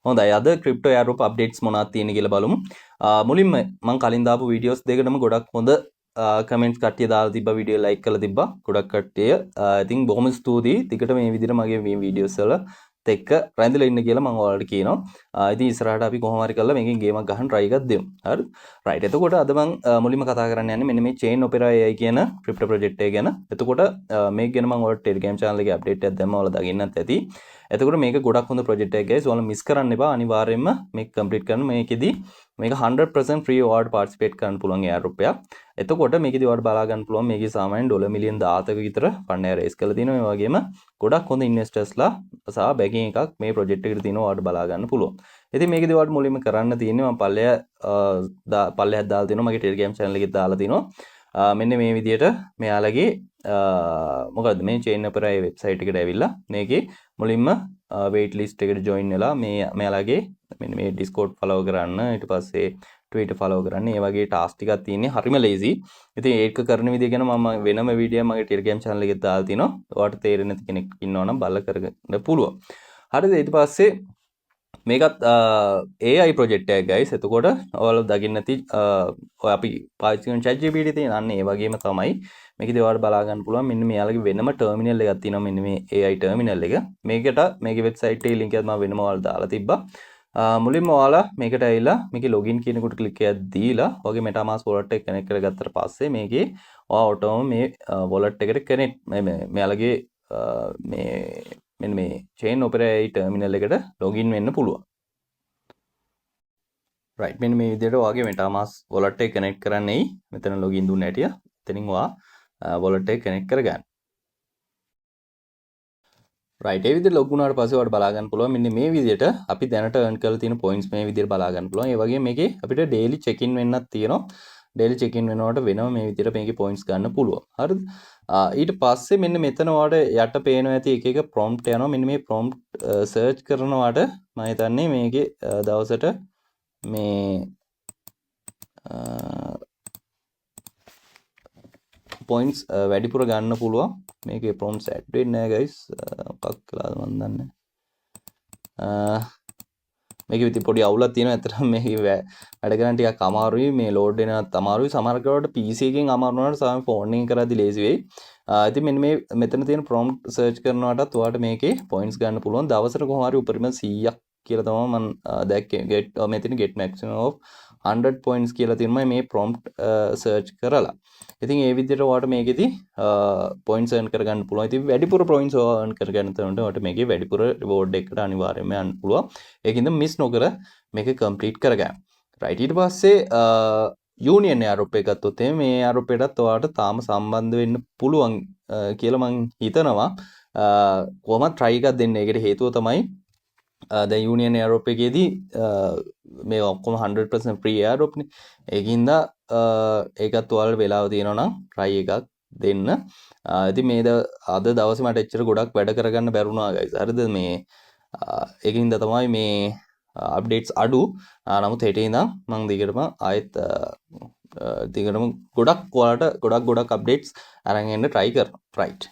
හොඳයි අද crypto එයාරෝප් updates මොනවද තියෙන්නේ කියලා බලමු. මුලින්ම මම කලින් දාපු වීඩියෝස් දෙකටම ගොඩක් හොඳ කමෙන්ට්ස් කට්ටිය දාලා තිබ්බා, වීඩියෝ ලයික් කරලා තිබ්බා ගොඩක් කට්ටිය. ඉතින් බොහොම ස්තුතියි. ටිකට මේ විදිහට මගේ මේ වීඩියෝස් වල එක්ක රැඳිලා ඉන්න කියලා මම ඔයාලට කියනවා. ඉතින් ඉස්සරහට අපි කොහොම හරි කරලා මේකෙන් ගේමක් ගහන්න try එකක් දෙමු. හරිද? right. එතකොට අද මම මුලින්ම කතා කරන්න යන්නේ මෙන්න මේ chain opera AI කියන ක්‍රිප්ටෝ ප්‍රොජෙක්ට් එක ගැන. එතකොට මේක ගැන මම ඔයාලට Telegram channel එකේ අප්ඩේට් එකක් දැම්මා. ඔයාලා දකින්නත් ඇති. එතකොට මේක ගොඩක් හොඳ ප්‍රොජෙක්ට් එකක් guys. ඔයාලා මිස් කරන්න එපා. අනිවාර්යයෙන්ම මේක කම්ප්ලීට් කරන්න. මේකෙදි මේක 100% free ඔයාලට පාර්ටිසිපේට් කරන්න පුළුවන් airdrop එකක්. එතකොට මේකෙදි ඔයාලට බලා ගන්න පුළුවන් මේකේ සාමාන්‍යයෙන් ඩොලර් මිලියන් 17ක විතර ෆන්ඩ් එක රේස් කරලා තිනවා. ඒ වගේම ගොඩක් හොඳ ඉන්වෙස්ටර්ස්ලා සහ බැකින් එකක් මේ ප්‍රොජෙක්ට් එකට තියෙනවා. ඔයාලට බලා ගන්න පුළුවන්. ඉතින් මේකෙදි ඔයාලට මුලින්ම කරන්න තියෙන්නේ මම පල්ලෙහාට දාලා තිනවා. මගේ Telegram channel එකේ දාලා තිනවා. මෙන්න මේ විදිහට මෙයාලගේ මොකද්ද මේ chain opera වෙබ්සයිට් එකට ඇවිල්ලා මේකේ මුලින්ම wait list එකට join වෙලා මෙයාලගේ මෙන්න මේ Discord follow කරන්න, ඊට පස්සේ Twitter follow කරන්න, ඒ වගේ task ටිකක් තියෙන්නේ. හරිම lazy. ඉතින් ඒක කරන විදිය ගැන මම වෙනම වීඩියෝ මගේ Telegram channel එකේ දාලා තිනවා. ඔයාලට තේරෙන්නේ නැති කෙනෙක් ඉන්නවා නම් බලලා කරගන්න පුළුවන්. හරිද? ඊට පස්සේ මේකත් AI ප්‍රොජෙක්ට් එකක් guys. එතකොට ඔයාලා දකින්න නැති ඔය අපි පාවිච්චි කරන ChatGPT තියෙන අන්න ඒ වගේම තමයි මේකේදී ඔයාලට බලා ගන්න පුළුවන් මෙන්න මෙයාලගේ වෙනම ටර්මිනල් එකක් තියෙනවා. මෙන්න මේ AI ටර්මිනල් එක. මේකට මේකේ වෙබ්සයිට් එකේ link එකක් මම වෙනම ඔයාලට දාලා තිබ්බා. මුලින්ම ඔයාලා මේකට ඇවිල්ලා මේකේ login කියන එකට ක්ලික් එකක් දීලා ඔයගේ MetaMask wallet එක කනෙක්ට් කරගත්තට පස්සේ මේකේ ඔයා ඔටෝම මේ wallet එකට කනෙක්ට් මෙයාලගේ මේ මෙන්න මේ chain opera AI terminal එකට login වෙන්න පුළුවන්. right. මෙන්න මේ විදිහට ඔයාගේ MetaMask wallet එක connect කරන්නයි මෙතන login දුන්න හැටිය. එතනින් ඔයා wallet එක connect කරගන්න. right. ඒ විදිහට log වුණාට පස්සේ ඔයාලට බලා ගන්න පුළුවන් මෙන්න මේ විදිහට අපි දැනට earn කරලා තියෙන points මේ විදිහට බලා ගන්න පුළුවන්. ඒ වගේම මේකේ අපිට daily check in වෙන්නත් තියෙනවා. daily check in වෙනකොට වෙනම මේ විදිහට මේකේ points ගන්න පුළුවන්. හරිද? ඊට පස්සේ මෙන්න මෙතන ඔයාලට යට පේනවා ඇති එක එක prompt යනවා. මෙන්න මේ prompt search කරනවාට මම හිතන්නේ මේකේ දවසට මේ points වැඩිපුර ගන්න පුළුවන්. මේකේ prompts add වෙන්නේ නැහැ guys. මොකක් කළාද මන් දන්නේ නැහැ. මේක විතර පොඩි අවුලක් තියෙනවා. ඇත්තටම මේක වැඩ කරන්න ටිකක් අමාරුයි. මේ ලෝඩ් වෙනවත් අමාරුයි. සමහර කරවට PC එකෙන් අමාරු වුණාට සාම ෆෝන් එකෙන් කරද්දි ලේසි වෙයි. ඉතින් මෙන්න මේ මෙතන තියෙන prompt search කරනකොටත් ඔයාලට මේකේ points ගන්න පුළුවන්. දවසට කොහොම හරි උපරිම 100ක් කියලා තමයි මම දැක්කේ. මෙතන get maximum of 100 points කියලා තියෙනවා මේ prompt search කරලා. ඉතින් ඒ විදිහට ඔයාලට මේකෙදි points earn කරගන්න පුළුවන්. ඉතින් වැඩිපුර points earn කරගන්න තැනට ඔයාලට මේකේ වැඩිපුර reward එකකට අනිවාර්යයෙන්ම යන්න පුළුවන්. ඒකින්ද miss නොකර මේක complete කරගන්න. right. ඊට පස්සේ union airdrop එක ගත්තොත් මේ airdrop එකටත් ඔයාලට තාම සම්බන්ධ වෙන්න පුළුවන් කියලා මම හිතනවා. කොහොමද try එකක් දෙන්න. ඒකට හේතුව තමයි දැන් union airdrop එකේදී මේ ඔක්කොම 100% free airdrop නේ. ඒකින්ද ඒකත් ඔයාලට වෙලාව තියෙනවා නම් try එකක් දෙන්න. ඉතින් මේ අද දවසේ මට එච්චර ගොඩක් වැඩ කරගන්න බැරුණා guys. හරිද? මේ ඒකින්ද තමයි මේ අප්ඩේට්ස් අඩු. නමුත් හෙට ඉඳන් මම දිගටම ආයෙත් දිගටම ගොඩක් ඔයාලට ගොඩක් අප්ඩේට්ස් අරන් එන්න try කරනවා. right.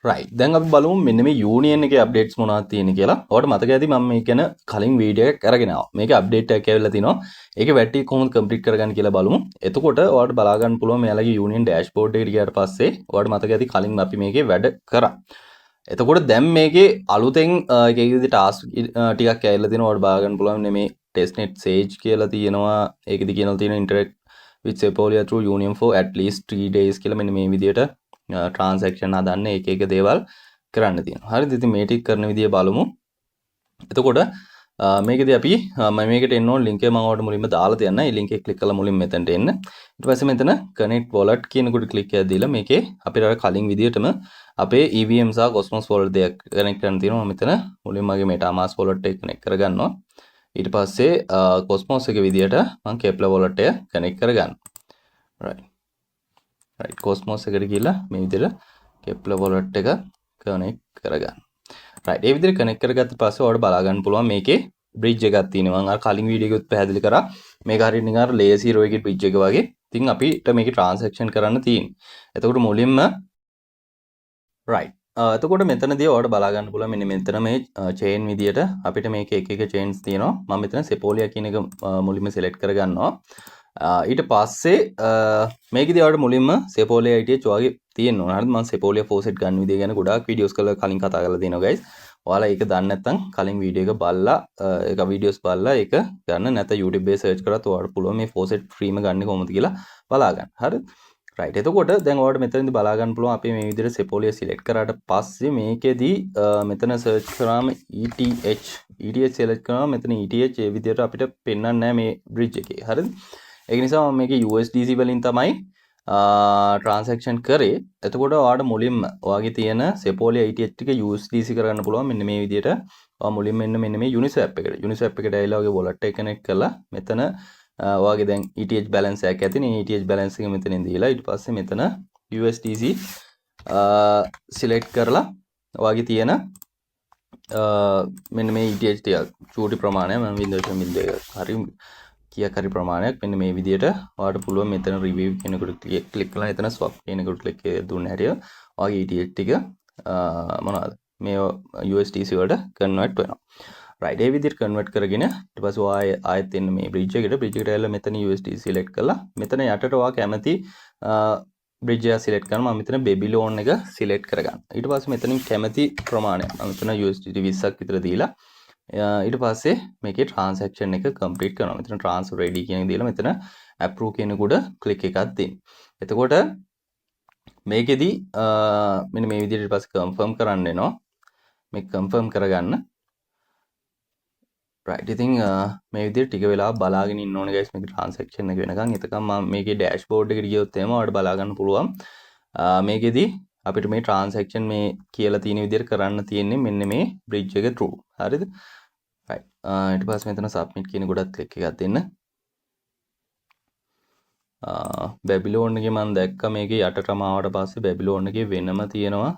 right. දැන් අපි බලමු මෙන්න මේ යූනියන් එකේ අප්ඩේට්ස් මොනවද තියෙන්නේ කියලා. ඔයාලට මතක ඇති මම මේක ගැන කලින් වීඩියෝ එකක් අරගෙන ආවා. මේකේ අප්ඩේට් එකක් ඇවිල්ලා තිනවා. ඒකේ වැටි කොහොමද කම්ප්ලීට් කරගන්න කියලා බලමු. එතකොට ඔයාලට බලා ගන්න පුළුවන් මෙයාලගේ යූනියන් ඩෑෂ්බෝඩ් එකට ගියාට පස්සේ ඔයාලට මතක ඇති කලින් අපි මේකේ වැඩ කරා. එතකොට දැන් මේකේ අලුතෙන් එක එක විදිහට ටාස්ක් ටිකක් ඇවිල්ලා තිනවා. ඔයාලට බලා ගන්න පුළුවන් මේ testnet sage කියලා තියෙනවා. ඒකෙදි කියනවා තියෙන interact with Sepolia through union for at least 3 days කියලා මෙන්න මේ විදිහට transaction හදන්න එක දේවල් කරන්න තියෙනවා. හරිද? ඉතින් මේ ටික කරන විදිය බලමු. එතකොට මේකදී අපි මම මේකට එන්න ඕන link එක මම ඔයාලට මුලින්ම දාලා තියන්න. ඒ link එක click කරලා මුලින්ම මෙතනට එන්න. ඊට පස්සේ මෙතන connect wallet කියන කොට click එකක් දීලා මේකේ අපිට අර කලින් විදියටම අපේ EVM සහ Cosmos wallet දෙක connect කරන්න තියෙනවා. මම මෙතන මුලින්ම මගේ MetaMask wallet එක connect කරගන්නවා. ඊට පස්සේ Cosmos එක විදියට මම Keplr wallet එක connect කරගන්නවා. right. right. Cosmos එකට ගිහලා මේ විදියට Keplr wallet එක connect කරගන්න. right. ඒ විදිහට connect කරගත්ත පස්සේ ඔයාලට බලා ගන්න පුළුවන් මේකේ bridge එකක් තියෙනවා. මම අර කලින් වීඩියෝ එකෙත් පැහැදිලි කරා. මේක හරියට නිකන් අර layer 0 එකේ bridge එක වගේ. ඉතින් අපිට මේකේ transaction කරන්න තියෙන්නේ. එතකොට මුලින්ම right. එතකොට මෙතනදී ඔයාලට බලා ගන්න පුළුවන් මෙන්න මෙතන මේ චේන් විදියට අපිට මේක එක එක චේන්ස් තියෙනවා. මම මෙතන සෙපෝලියා කියන එක මුලින්ම සිලෙක්ට් කරගන්නවා. ඊට පස්සේ මේකදී ඔයාලට මුලින්ම සෙපෝලියා ITH වගේ තියෙන්න ඕන. හරිද? මම සෙපෝලියා ෆෝසෙට් ගන්න විදිය ගැන ගොඩාක් වීඩියෝස් කලින් කතා කරලා තියෙනවා guys. ඔයාලා ඒක දන්නේ නැත්නම් කලින් වීඩියෝ එක බලලා ඒක වීඩියෝස් බලලා ඒක ගන්න නැත්නම් YouTube එකේ සර්ච් කරලා ඔයාලට පුළුවන් මේ ෆෝසෙට් ෆ්‍රීම ගන්න කොහොමද කියලා බලා ගන්න. හරිද? රයිට්. එතකොට දැන් ඔයාලට මෙතනදී බලා ගන්න පුළුවන් අපි මේ විදිහට සෙපෝලියා සිලෙක්ට් කරාට පස්සේ මේකෙදී මෙතන සර්ච් කරාම ETH සිලෙක්ට් කරාම මෙතන ETH ඒ විදිහට අපිට පෙන්වන්නේ නැහැ මේ බ්‍රිජ් එකේ. හරිද? ඒක නිසා මම මේකේ USDC වලින් තමයි transaction කරේ. එතකොට ඔයාලට මුලින්ම ඔයාගේ තියෙන සෙපෝලියා ETH ටික USDC කරගන්න පුළුවන් මෙන්න මේ විදිහට. ඔයා මුලින්ම මෙන්න මේ Uniswap එකට. Uniswap එකට ඇවිල්ලා ඔයාගේ wallet එක connect කරලා මෙතන ඔයාගේ දැන් ETH balance එකක් ඇතිනේ. ETH balance එක මෙතනින් දීලා ඊට පස්සේ මෙතන USDC select කරලා ඔයාගේ තියෙන මෙන්න මේ ETH ටික චූටි ප්‍රමාණය මම 0.01 හරි කීයක් හරි ප්‍රමාණයක් මෙන්න මේ විදිහට ඔයාලට පුළුවන් මෙතන review කෙනෙකුට ක්ලික් කරලා එතන swap කෙනෙකුට ක්ලික් දුන්න හැටිය ඔයාගේ ETH ටික මොනවද මේ USDC වලට convert වෙනවා. right ඒ විදිහට convert කරගෙන ඊට පස්සේ ඔයා ආයෙත් එන්න මේ bridge එකට ඇවිල්ලා මෙතන USDC select කරලා මෙතන යටට ඔයා කැමති bridge එක select කරනවා. මම මෙතන Babylon එක select කරගන්න. ඊට පස්සේ මෙතනින් කැමති ප්‍රමාණය මම මෙතන USDT 20ක් විතර දීලා ඊට පස්සේ මේකේ transaction එක complete කරනවා. මෙතන transfer ready කියන එක දීලා මෙතන approve කියන උඩ click එකක් දෙන්න. එතකොට මේකෙදි මෙන්න මේ විදිහට ඊට පස්සේ confirm කරන්න එනවා. මේක confirm කරගන්න. right ඉතින් මේ විදිහට ටික වෙලාවක් බලාගෙන ඉන්න ඕනේ guys මේක transaction එක වෙනකන්. එතකම් මම මේකේ dashboard එකට ගියොත් එහෙම ඔයාලට බලා ගන්න පුළුවන්. මේකෙදි අපිට මේ transaction මේ කියලා තියෙන විදිහට කරන්න තියෙන්නේ මෙන්න මේ bridge එක through. හරිද? right ඊට පස්සේ මෙතන submit කියන ගොඩක් click එකක් දෙන්න. Babylon එකේ මම දැක්කා මේකේ යටටම ආවට පස්සේ Babylon එකේ වෙනම තියෙනවා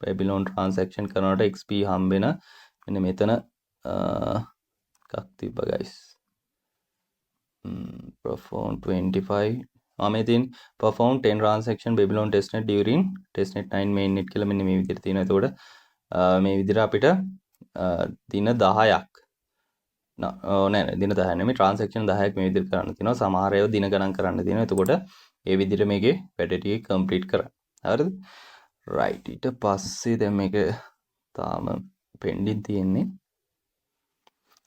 Babylon transaction කරනකොට XP හම්බෙන මෙන්න මෙතන එකක් තිබ්බා guys. perform 25 මේ තියෙන perform 10 transaction Babylon testnet during testnet 9 mainnet කියලා මෙන්න මේ විදිහට තියෙනවා. එතකොට මේ විදිහට අපිට දින 10ක් නෑ දින 10 නෙමෙයි transaction 10ක් මේ විදිහට කරන්න තියෙනවා. සමහර ඒවා දින ගණන් කරන්න තියෙනවා. එතකොට ඒ විදිහට මේකේ වැඩ ටික complete කරන්න. හරිද? right ඊට පස්සේ දැන් මේක තාම pending තියෙන්නේ.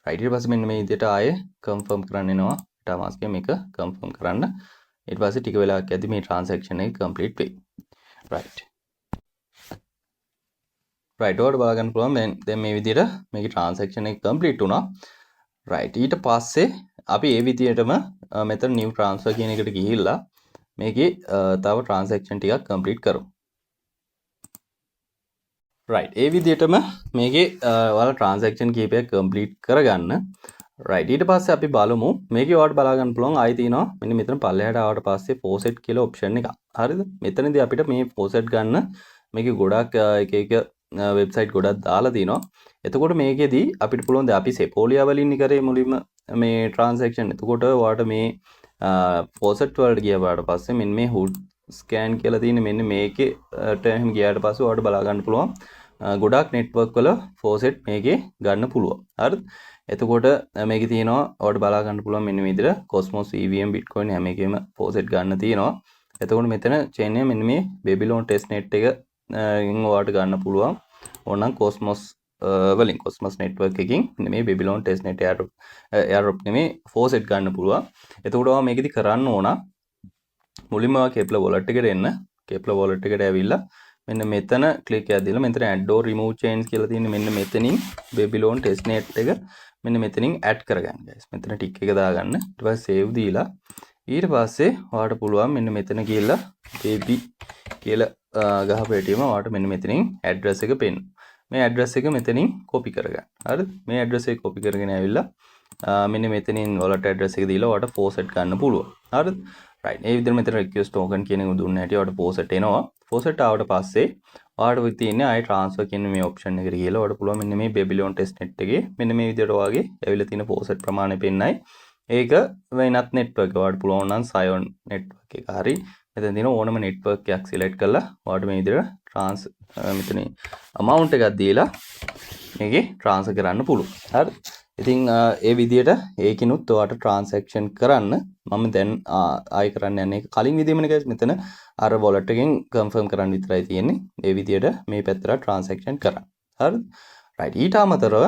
right ඊට පස්සේ මෙන්න මේ විදිහට ආයේ confirm කරන්න එනවා. metamask එක මේක confirm කරන්න. ඊට පස්සේ ටික වෙලාවක් යද්දි මේ transaction එක complete වෙයි. right ඔයාලට බලා ගන්න පුළුවන් දැන් මේ විදිහට මේකේ transaction එක complete වුණා. right ඊට පස්සේ අපි මේ විදිහටම මෙතන new transfer කියන එකට ගිහිල්ලා මේකේ තව transaction ටිකක් complete කරමු. right ඒ විදිහටම මේකේ ඔයාලා transaction කීපයක් complete කරගන්න. right ඊට පස්සේ අපි බලමු මේකේ ඔයාලට බලා ගන්න පුළුවන් ආයි තියෙනවා මෙන්න මෙතන පල්ලෙහාට ආවට පස්සේ faucet කියලා option එකක්. හරිද? මෙතනදී අපිට මේ faucet ගන්න මේකේ ගොඩක් එක එක වෙබ්සයිට් ගොඩක් දාලා තිනවා. එතකොට මේකෙදී අපිට පුළුවන් දැන් අපි සෙපෝලියා වලින් කරේ මුලින්ම මේ transaction. එතකොට ඔයාලට මේ faucet වලට ගියාට පස්සේ මෙන්න මේ hood scan කියලා තියෙන මෙන්න මේකේට එහෙම ගියාට පස්සේ ඔයාලට බලා ගන්න පුළුවන් ගොඩක් network වල faucet මේකේ ගන්න පුළුවන්. හරිද? එතකොට මේකේ තියෙනවා ඔයාලට බලා ගන්න පුළුවන් මෙන්න මේ විදිහට Cosmos EVM Bitcoin හැම එකෙම faucet ගන්න තියෙනවා. එතකොට මෙතන chain එක මෙන්න මේ Babylon testnet එක ඔයාලට ගන්න පුළුවන්. ඕනනම් Cosmos වලින් Cosmos network එකකින් මේ Babylon testnet airdrop නෙමේ faucet ගන්න පුළුවන්. එතකොට ඔයා මේකෙදි කරන්න ඕන මුලින්ම ඔයා Keplr wallet එකට එන්න. Keplr wallet එකට ඇවිල්ලා මෙන්න මෙතන click එකක් දීලා මෙතන add or remove chains කියලා තියෙන මෙන්න මෙතනින් Babylon testnet එක මෙන්න මෙතනින් add කරගන්න guys. මෙතන tick එක දාගන්න. ඊට පස්සේ save දීලා ඊට පස්සේ ඔයාලට පුළුවන් මෙන්න මෙතන කියලා baby කියලා ගහපු හැටිම ඔයාලට මෙන්න මෙතනින් address එක පෙන්න. මේ address එක මෙතනින් copy කරගන්න. හරිද? මේ address එක copy කරගෙන ඇවිල්ලා මෙන්න මෙතනින් wallet address එක දීලා ඔයාලට faucet ගන්න පුළුවන්. හරිද? right ඒ විදිහට මෙතන request token කියන එක දුන්න හැටි ඔයාලට faucet එනවා. faucet ආවට පස්සේ ඔයාලට තියෙන්නේ ආයි transfer කියන මේ option එකට ගිහලා ඔයාලට පුළුවන් මෙන්න මේ Babylon testnet එකේ මෙන්න මේ විදිහට ඔයාගේ ඇවිල්ලා තියෙන faucet ප්‍රමාණය පෙන්නයි. ඒක වෙනත් network ඔයාලට පුළුවන් නම් Sion network එක හරි මෙතන තියෙන ඕනම network එකක් select කරලා ඔයාලට මේ විදිහට මෙතන amount එකක් දීලා මේකේ transfer කරන්න පුළුවන්. හරි. ඉතින් ඒ විදිහට ඒකිනුත් ඔයාලට transaction කරන්න මම දැන් ආයෙ කරන්න යන්නේ කලින් විදිහමනේ guys. මෙතන අර wallet එකෙන් confirm කරන්න විතරයි තියෙන්නේ. ඒ විදිහට මේ පැත්තට transaction කරන්න. හරිද? right. ඊට අමතරව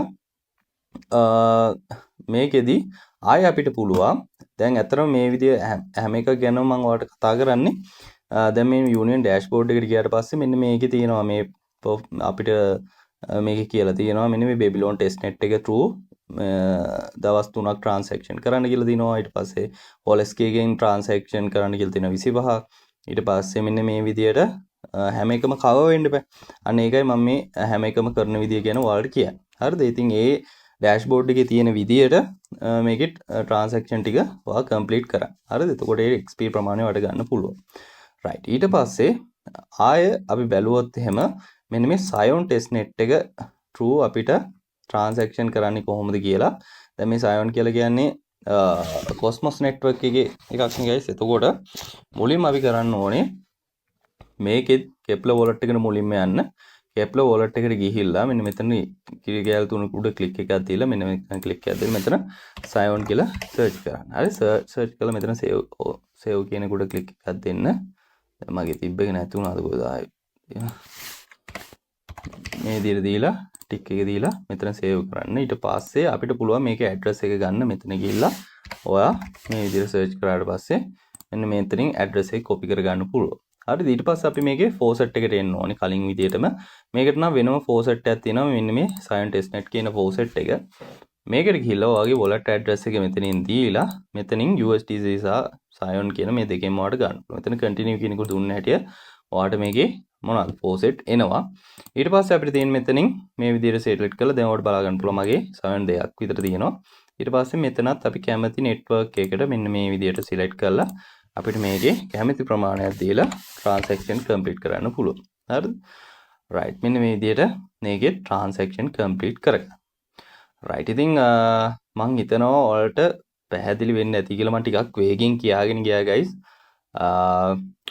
මේකෙදි ආයෙ අපිට පුළුවන් දැන් ඇත්තටම මේ විදිය හැම එකක් ගැනම මම ඔයාලට කතා කරන්නේ දැන් මේ යූනියන් ඩෑෂ්බෝඩ් එකට ගියාට පස්සේ මෙන්න මේකේ තියෙනවා මේ අපිට මේකේ කියලා තියෙනවා මෙන්න මේ බේබිලෝන් ටෙස්ට්නෙට් එක through දවස් 3ක් transaction කරන්න කියලා දිනවා. ඊට පස්සේ OLSK එකෙන් transaction කරන්න කියලා තියෙනවා 25ක්. ඊට පස්සේ මෙන්න මේ විදියට හැම එකම cover වෙන්න බෑ. අන්න ඒකයි මම මේ හැම එකම කරන විදිය ගැන ඔයාලට කියන්නේ. හරිද? ඉතින් ඒ ඩෑෂ්බෝඩ් එකේ තියෙන විදියට මේකේ transaction ටික ඔයා complete කරන්න. හරිද? එතකොට ඒ XP ප්‍රමාණය ඔයාලට ගන්න පුළුවන්. right. ඊට පස්සේ ආය අපි බැලුවොත් එහෙම මෙන්න මේ Scion testnet එක through අපිට transaction කරන්නේ කොහොමද කියලා. දැන් මේ Scion කියලා කියන්නේ Cosmos network එකේ එකක් නේ guys. එතකොට මුලින්ම අපි කරන්න ඕනේ මේකෙත් Kepler wallet එකට මුලින්ම යන්න. Kepler wallet එකට ගිහිල්ලා මෙන්න මෙතන කිරිගෑල් තුනක උඩ ක්ලික් එකක් දීලා මෙන්න මෙතන ක්ලික් එකක් දීලා මෙතන Scion කියලා සර්ච් කරන්න. හරි සර්ච් කරලා මෙතන save කියන උඩ ක්ලික් එකක් දෙන්න. දැන් මගේ තිබ්බේ නැති වුණාද කොහෙද ආයේ. මේ විදිහට දීලා ටික් එක දීලා මෙතන save කරන්න. ඊට පස්සේ අපිට පුළුවන් මේකේ address එක ගන්න. මෙතන ගිහිල්ලා ඔයා මේ විදිහට search කරාට පස්සේ මෙන්න මෙතනින් address එක copy කරගන්න පුළුවන්. හරිද? ඊට පස්සේ අපි මේකේ faucet එකට එන්න ඕනේ කලින් විදිහටම. මේකට නම් වෙනම faucet එකක් තියෙනවා. මෙන්න මේ Scion testnet කියන faucet එක. මේකට ගිහිල්ලා ඔයාගේ wallet address එක මෙතනින් දීලා මෙතනින් USDC සහ Scion කියන මේ දෙකෙන්ම ඔයාලට ගන්න පුළුවන්. මෙතන continue කියනකොට දුන්න හැටිය ඔයාලට මේකේ මොනවාද faucet එනවා. ඊට පස්සේ අපිට තියෙන මෙතනින් මේ විදිහට select කරලා දැන් ඔයාලට බලා ගන්න පුළුවන් මගේ Scion දෙකක් විතර තියෙනවා. ඊට පස්සේ මෙතනත් අපි කැමති network එකකට මෙන්න මේ විදිහට select කරලා අපිට මේකේ කැමති ප්‍රමාණයක් දීලා transaction complete කරන්න පුළුවන්. හරිද? right. මෙන්න මේ විදිහට මේකේ transaction complete කරගන්න. right. ඉතින් මම හිතනවා ඔයාලට පැහැදිලි වෙන්නේ නැති කියලා මම ටිකක් වේගෙන් කියාගෙන ගියා guys.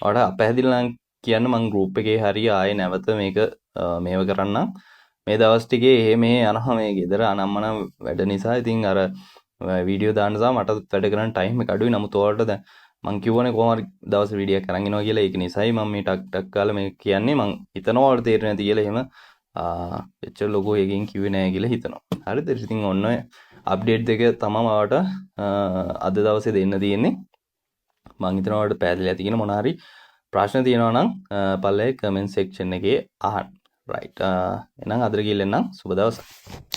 ඔයාලට අපැහැදිලි නම් කියන්න මම group එකේ හරිය ආයේ නැවත මේක මේව කරන්නම්. මේ දවස් ටිකේ එහෙම යනවා මේ ගෙදර අනම්මනම් වැඩ නිසා. ඉතින් අර වීඩියෝ දාන්න සහ මට වැඩ කරන්න ටයිම් එක අඩුයි. නමුත් ඔයාලට දැන් මම කියවනේ කොහොම හරි දවස් වීඩියෝ එකක් අරන් එනවා කියලා. ඒක නිසායි මම මේ ටක් ටක් කාලා මේ කියන්නේ. මම හිතනවා ඔයාලට තේරෙන්නේ නැති කියලා. එහෙම එච්චර ලොකෝ එකකින් කිව්වේ නැහැ කියලා හිතනවා. හරිද? ඉතින් ඔන්න ඔය අප්ඩේට් දෙක තමයි ඔයාලට අද දවසේ දෙන්න තියෙන්නේ. මම හිතනවා ඔයාලට පැහැදිලි ඇති කියන මොන හරි ප්‍රශ්න තියෙනවා නම් පල්ලේ කමෙන්ට් සෙක්ෂන් එකේ අහන්න. right. එහෙනම් අදට ගිහින් එන්නම්. සුබ දවසක්.